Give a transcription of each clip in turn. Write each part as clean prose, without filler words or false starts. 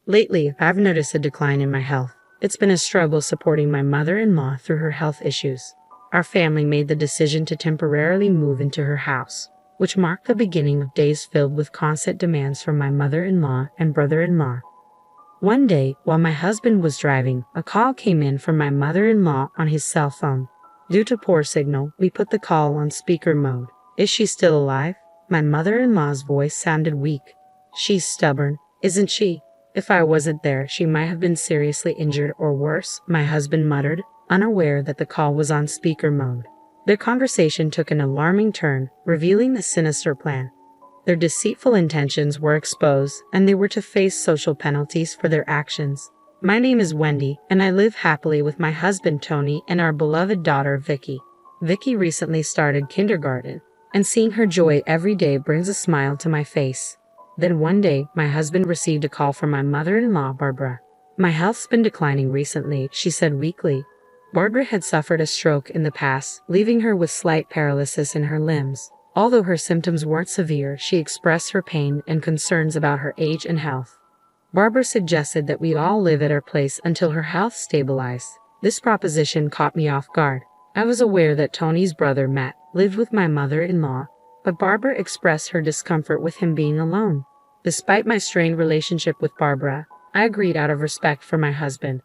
Lately, I've noticed a decline in my health. It's been a struggle supporting my mother-in-law through her health issues. Our family made the decision to temporarily move into her house, which marked the beginning of days filled with constant demands from my mother-in-law and brother-in-law. One day, while my husband was driving, a call came in from my mother-in-law on his cell phone. Due to poor signal, we put the call on speaker mode. Is she still alive? My mother-in-law's voice sounded weak. She's stubborn, isn't she? If I wasn't there, she might have been seriously injured or worse, my husband muttered, unaware that the call was on speaker mode. Their conversation took an alarming turn, revealing the sinister plan. Their deceitful intentions were exposed, and they were to face social penalties for their actions. My name is Wendy, and I live happily with my husband Tony and our beloved daughter Vicky. Vicky recently started kindergarten, and seeing her joy every day brings a smile to my face. Then one day, my husband received a call from my mother-in-law, Barbara. My health's been declining recently, she said weakly. Barbara had suffered a stroke in the past, leaving her with slight paralysis in her limbs. Although her symptoms weren't severe, she expressed her pain and concerns about her age and health. Barbara suggested that we all live at her place until her health stabilized. This proposition caught me off guard. I was aware that Tony's brother, Matt, lived with my mother-in-law, but Barbara expressed her discomfort with him being alone. Despite my strained relationship with Barbara, I agreed out of respect for my husband.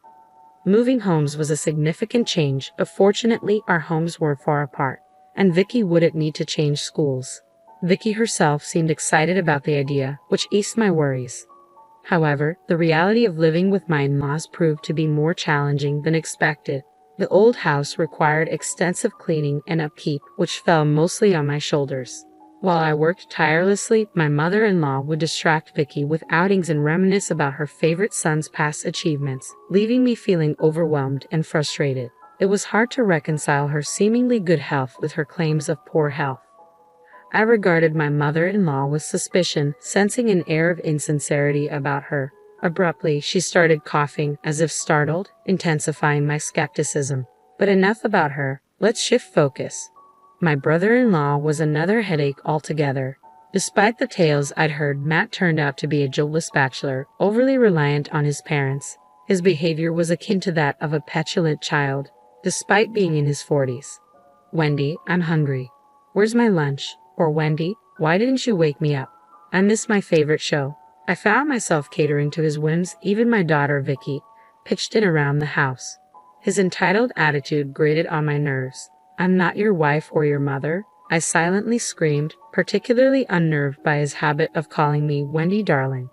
Moving homes was a significant change, but fortunately our homes were far apart, and Vicky wouldn't need to change schools. Vicky herself seemed excited about the idea, which eased my worries. However, the reality of living with my in-laws proved to be more challenging than expected. The old house required extensive cleaning and upkeep, which fell mostly on my shoulders. While I worked tirelessly, my mother-in-law would distract Vicky with outings and reminisce about her favorite son's past achievements, leaving me feeling overwhelmed and frustrated. It was hard to reconcile her seemingly good health with her claims of poor health. I regarded my mother-in-law with suspicion, sensing an air of insincerity about her. Abruptly, she started coughing, as if startled, intensifying my skepticism. But enough about her. Let's shift focus. My brother-in-law was another headache altogether. Despite the tales I'd heard, Matt turned out to be a jobless bachelor, overly reliant on his parents. His behavior was akin to that of a petulant child, despite being in his 40s. Wendy, I'm hungry. Where's my lunch? Or Wendy, why didn't you wake me up? I missed my favorite show. I found myself catering to his whims. Even my daughter Vicky pitched in around the house. His entitled attitude grated on my nerves. I'm not your wife or your mother, I silently screamed, particularly unnerved by his habit of calling me Wendy darling.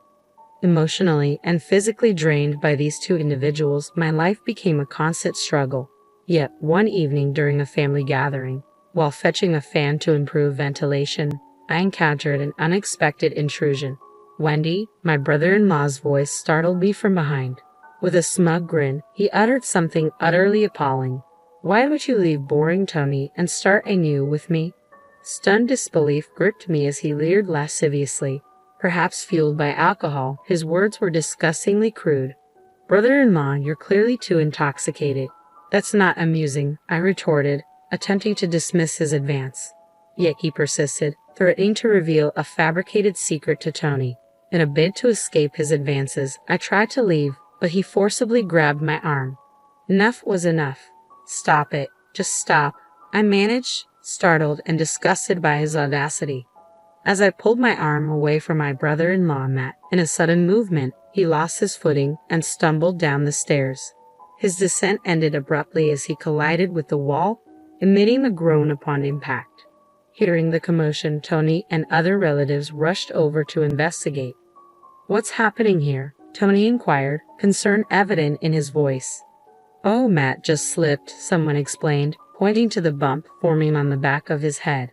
Emotionally and physically drained by these two individuals, my life became a constant struggle. Yet, one evening during a family gathering, while fetching a fan to improve ventilation, I encountered an unexpected intrusion. Wendy, my brother-in-law's voice startled me from behind. With a smug grin, he uttered something utterly appalling. Why would you leave boring Tony and start anew with me? Stunned disbelief gripped me as he leered lasciviously. Perhaps fueled by alcohol, his words were disgustingly crude. Brother-in-law, you're clearly too intoxicated. That's not amusing, I retorted, attempting to dismiss his advance. Yet he persisted, threatening to reveal a fabricated secret to Tony. In a bid to escape his advances, I tried to leave, but he forcibly grabbed my arm. Enough was enough. Stop it. Just stop. I managed, startled and disgusted by his audacity. As I pulled my arm away from my brother-in-law, Matt, in a sudden movement, he lost his footing and stumbled down the stairs. His descent ended abruptly as he collided with the wall, emitting a groan upon impact. Hearing the commotion, Tony and other relatives rushed over to investigate. What's happening here? Tony inquired, concern evident in his voice. Oh, Matt just slipped, someone explained, pointing to the bump forming on the back of his head.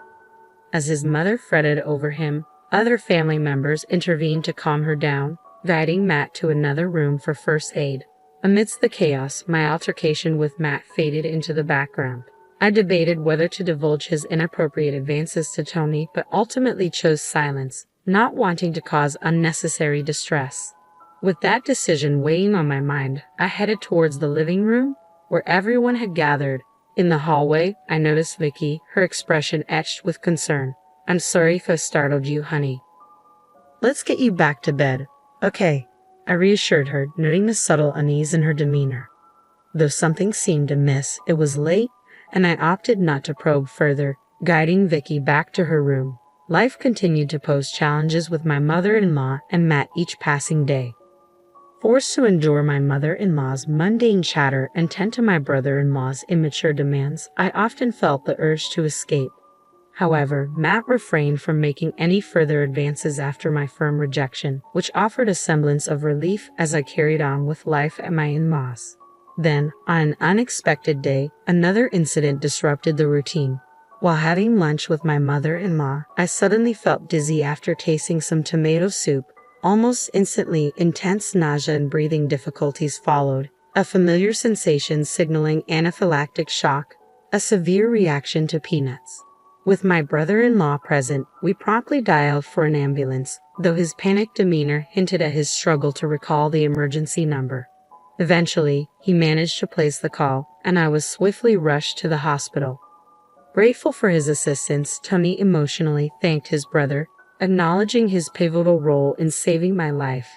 As his mother fretted over him, other family members intervened to calm her down, guiding Matt to another room for first aid. Amidst the chaos, my altercation with Matt faded into the background. I debated whether to divulge his inappropriate advances to Tony, but ultimately chose silence, not wanting to cause unnecessary distress. With that decision weighing on my mind, I headed towards the living room, where everyone had gathered. In the hallway, I noticed Vicky, her expression etched with concern. I'm sorry if I startled you, honey. Let's get you back to bed. Okay. I reassured her, noting the subtle unease in her demeanor. Though something seemed amiss, it was late, and I opted not to probe further, guiding Vicky back to her room. Life continued to pose challenges with my mother-in-law and Matt each passing day. Forced to endure my mother-in-law's mundane chatter and tend to my brother-in-law's immature demands, I often felt the urge to escape. However, Matt refrained from making any further advances after my firm rejection, which offered a semblance of relief as I carried on with life at my in-laws. Then, on an unexpected day, another incident disrupted the routine. While having lunch with my mother-in-law, I suddenly felt dizzy after tasting some tomato soup. Almost instantly, intense nausea and breathing difficulties followed, a familiar sensation signaling anaphylactic shock, a severe reaction to peanuts. With my brother-in-law present, we promptly dialed for an ambulance, though his panicked demeanor hinted at his struggle to recall the emergency number. Eventually, he managed to place the call, and I was swiftly rushed to the hospital. Grateful for his assistance, Tony emotionally thanked his brother, acknowledging his pivotal role in saving my life.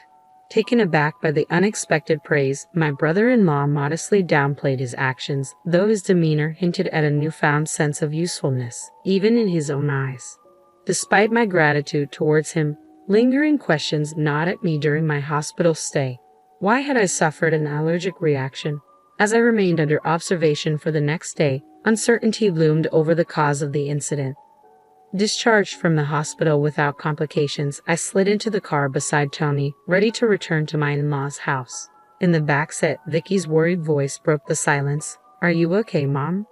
Taken aback by the unexpected praise, my brother-in-law modestly downplayed his actions, though his demeanor hinted at a newfound sense of usefulness, even in his own eyes. Despite my gratitude towards him, lingering questions gnawed at me during my hospital stay. Why had I suffered an allergic reaction? As I remained under observation for the next day, uncertainty loomed over the cause of the incident. Discharged from the hospital without complications, I slid into the car beside Tony, ready to return to my in-laws' house. In the back seat, Vicky's worried voice broke the silence. "Are you okay, Mom?"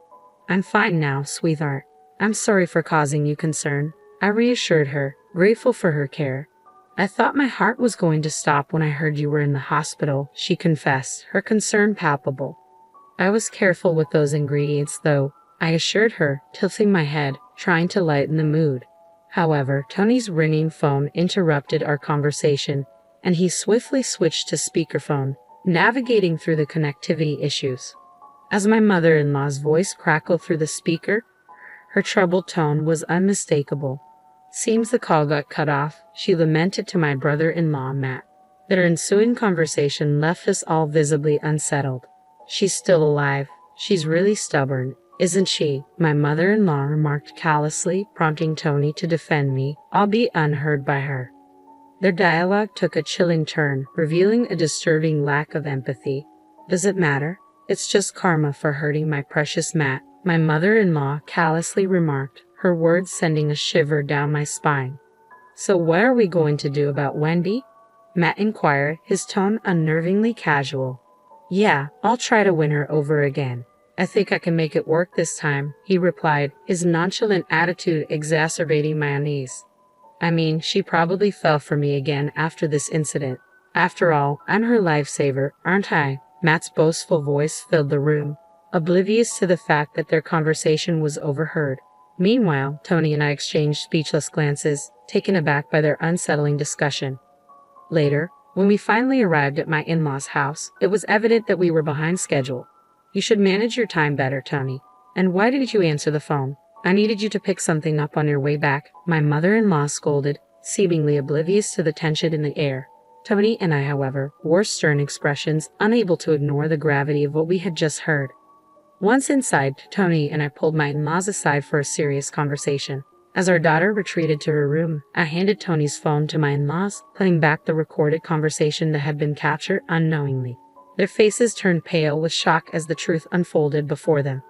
"I'm fine now, sweetheart. I'm sorry for causing you concern," I reassured her, grateful for her care. "I thought my heart was going to stop when I heard you were in the hospital," she confessed, her concern palpable. "I was careful with those ingredients, though," I assured her, tilting my head, trying to lighten the mood. However, Tony's ringing phone interrupted our conversation, and he swiftly switched to speakerphone, navigating through the connectivity issues. As my mother-in-law's voice crackled through the speaker, her troubled tone was unmistakable. "Seems the call got cut off," she lamented to my brother-in-law, Matt. Their ensuing conversation left us all visibly unsettled. "She's still alive. She's really stubborn, isn't she?" my mother-in-law remarked callously, prompting Tony to defend me, albeit unheard by her. Their dialogue took a chilling turn, revealing a disturbing lack of empathy. "Does it matter? It's just karma for hurting my precious Matt," my mother-in-law callously remarked, her words sending a shiver down my spine. "So what are we going to do about Wendy?" Matt inquired, his tone unnervingly casual. "Yeah, I'll try to win her over again. I think I can make it work this time," he replied, his nonchalant attitude exacerbating my unease. "I mean, she probably fell for me again after this incident. After all, I'm her lifesaver, aren't I?" Matt's boastful voice filled the room, oblivious to the fact that their conversation was overheard. Meanwhile, Tony and I exchanged speechless glances, taken aback by their unsettling discussion. Later, when we finally arrived at my in-laws' house, it was evident that we were behind schedule. "You should manage your time better, Tony. And why didn't you answer the phone? I needed you to pick something up on your way back," my mother-in-law scolded, seemingly oblivious to the tension in the air. Tony and I, however, wore stern expressions, unable to ignore the gravity of what we had just heard. Once inside, Tony and I pulled my in-laws aside for a serious conversation. As our daughter retreated to her room, I handed Tony's phone to my in-laws, playing back the recorded conversation that had been captured unknowingly. Their faces turned pale with shock as the truth unfolded before them.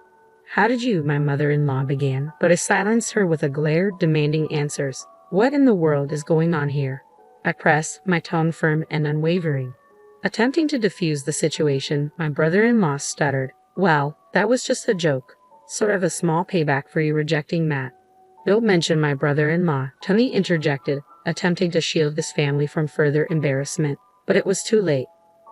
"How did you?" my mother-in-law began, but I silenced her with a glare demanding answers. "What in the world is going on here?" I pressed, my tone firm and unwavering. Attempting to defuse the situation, my brother-in-law stuttered. "Well, that was just a joke. Sort of a small payback for you rejecting Matt." "Don't mention my brother-in-law," Tony interjected, attempting to shield his family from further embarrassment. But it was too late.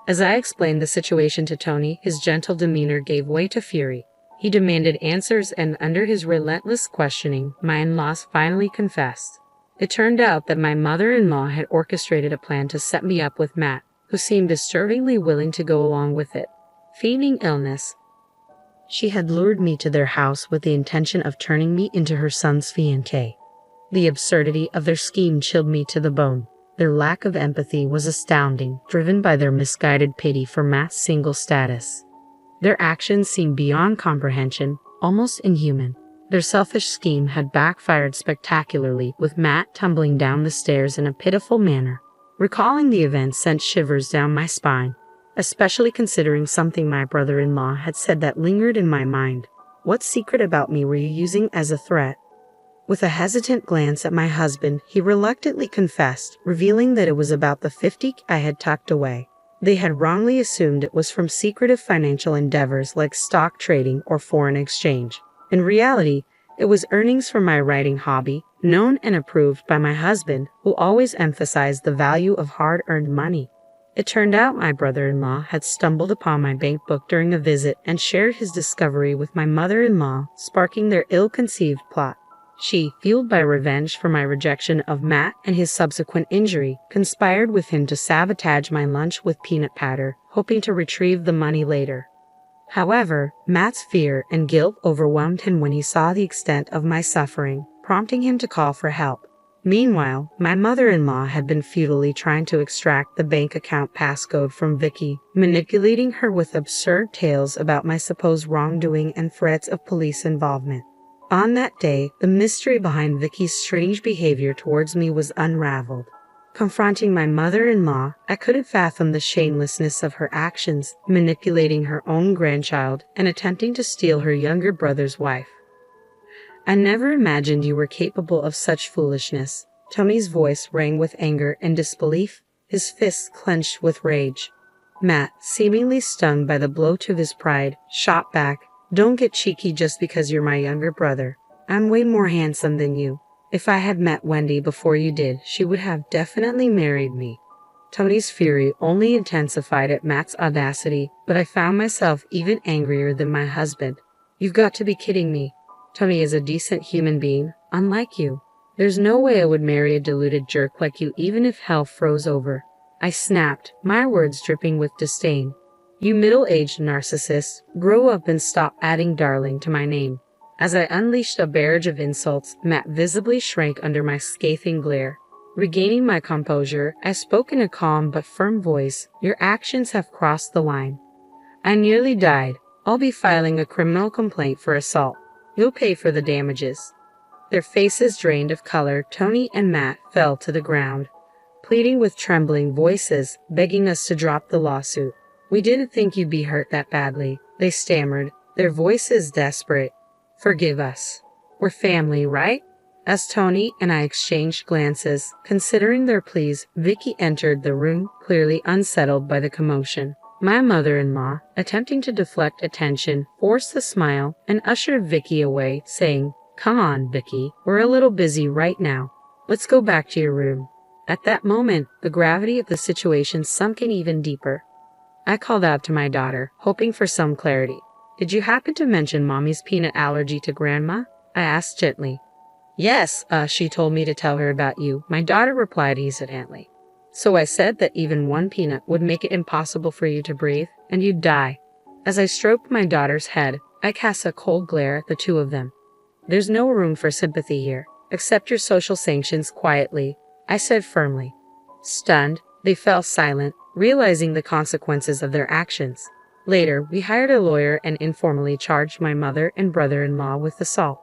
As I explained the situation to Tony, his gentle demeanor gave way to fury. He demanded answers, and under his relentless questioning, my in-laws finally confessed. It turned out that my mother-in-law had orchestrated a plan to set me up with Matt, who seemed disturbingly willing to go along with it. Feigning illness, she had lured me to their house with the intention of turning me into her son's fiancé. The absurdity of their scheme chilled me to the bone. Their lack of empathy was astounding, driven by their misguided pity for Matt's single status. Their actions seemed beyond comprehension, almost inhuman. Their selfish scheme had backfired spectacularly, with Matt tumbling down the stairs in a pitiful manner. Recalling the event sent shivers down my spine, especially considering something my brother-in-law had said that lingered in my mind. What secret about me were you using as a threat? With a hesitant glance at my husband, he reluctantly confessed, revealing that it was about the 50 I had tucked away. They had wrongly assumed it was from secretive financial endeavors like stock trading or foreign exchange. In reality, it was earnings from my writing hobby, known and approved by my husband, who always emphasized the value of hard-earned money. It turned out my brother-in-law had stumbled upon my bank book during a visit and shared his discovery with my mother-in-law, sparking their ill-conceived plot. She, fueled by revenge for my rejection of Matt and his subsequent injury, conspired with him to sabotage my lunch with peanut powder, hoping to retrieve the money later. However, Matt's fear and guilt overwhelmed him when he saw the extent of my suffering, prompting him to call for help. Meanwhile, my mother-in-law had been futilely trying to extract the bank account passcode from Vicky, manipulating her with absurd tales about my supposed wrongdoing and threats of police involvement. On that day, the mystery behind Vicky's strange behavior towards me was unraveled. Confronting my mother-in-law, I couldn't fathom the shamelessness of her actions, manipulating her own grandchild and attempting to steal her younger brother's wife. I never imagined you were capable of such foolishness. Tony's voice rang with anger and disbelief, his fists clenched with rage. Matt, seemingly stung by the blow to his pride, shot back, "Don't get cheeky just because you're my younger brother. I'm way more handsome than you. If I had met Wendy before you did, she would have definitely married me." Tony's fury only intensified at Matt's audacity, but I found myself even angrier than my husband. "You've got to be kidding me. Tony is a decent human being, unlike you. There's no way I would marry a deluded jerk like you even if hell froze over." I snapped, my words dripping with disdain. "You middle-aged narcissist, grow up and stop adding darling to my name." As I unleashed a barrage of insults, Matt visibly shrank under my scathing glare. Regaining my composure, I spoke in a calm but firm voice. "Your actions have crossed the line. I nearly died. I'll be filing a criminal complaint for assault. You'll pay for the damages." Their faces drained of color, Tony and Matt fell to the ground, pleading with trembling voices, begging us to drop the lawsuit. "We didn't think you'd be hurt that badly," they stammered, their voices desperate. "Forgive us. We're family, right?" As Tony and I exchanged glances, considering their pleas, Vicky entered the room, clearly unsettled by the commotion. My mother-in-law, attempting to deflect attention, forced a smile and ushered Vicky away, saying, "Come on, Vicky, we're a little busy right now. Let's go back to your room." At that moment, the gravity of the situation sunk in even deeper. I called out to my daughter, hoping for some clarity. "Did you happen to mention Mommy's peanut allergy to Grandma?" I asked gently. "Yes, she told me to tell her about you," my daughter replied hesitantly. "So I said that even one peanut would make it impossible for you to breathe, and you'd die." As I stroked my daughter's head, I cast a cold glare at the two of them. "There's no room for sympathy here. Accept your social sanctions quietly," I said firmly. Stunned, they fell silent, realizing the consequences of their actions. Later, we hired a lawyer and informally charged my mother and brother-in-law with assault.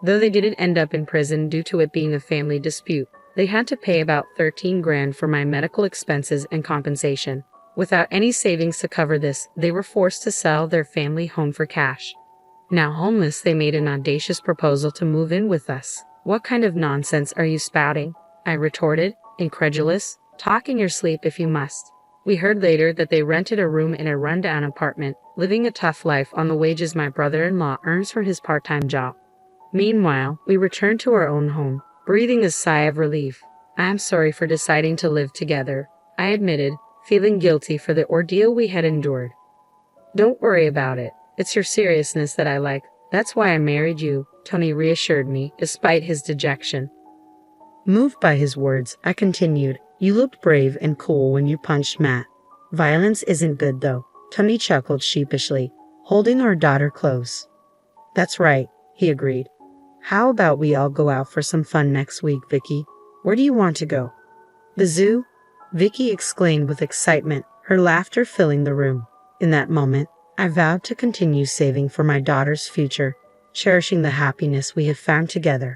Though they didn't end up in prison due to it being a family dispute, they had to pay about 13 grand for my medical expenses and compensation. Without any savings to cover this, they were forced to sell their family home for cash. Now homeless, they made an audacious proposal to move in with us. "What kind of nonsense are you spouting?" I retorted, incredulous. "Talk in your sleep if you must." We heard later that they rented a room in a rundown apartment, living a tough life on the wages my brother-in-law earns from his part-time job. Meanwhile, we returned to our own home, breathing a sigh of relief. "I am sorry for deciding to live together," I admitted, feeling guilty for the ordeal we had endured. "Don't worry about it. It's your seriousness that I like. That's why I married you," Tony reassured me, despite his dejection. Moved by his words, I continued, "You looked brave and cool when you punched Matt. Violence isn't good, though." Tony chuckled sheepishly, holding our daughter close. "That's right," he agreed. "How about we all go out for some fun next week, Vicky? Where do you want to go?" The zoo? Vicky exclaimed with excitement, her laughter filling the room. In that moment, I vowed to continue saving for my daughter's future, cherishing the happiness we had found together.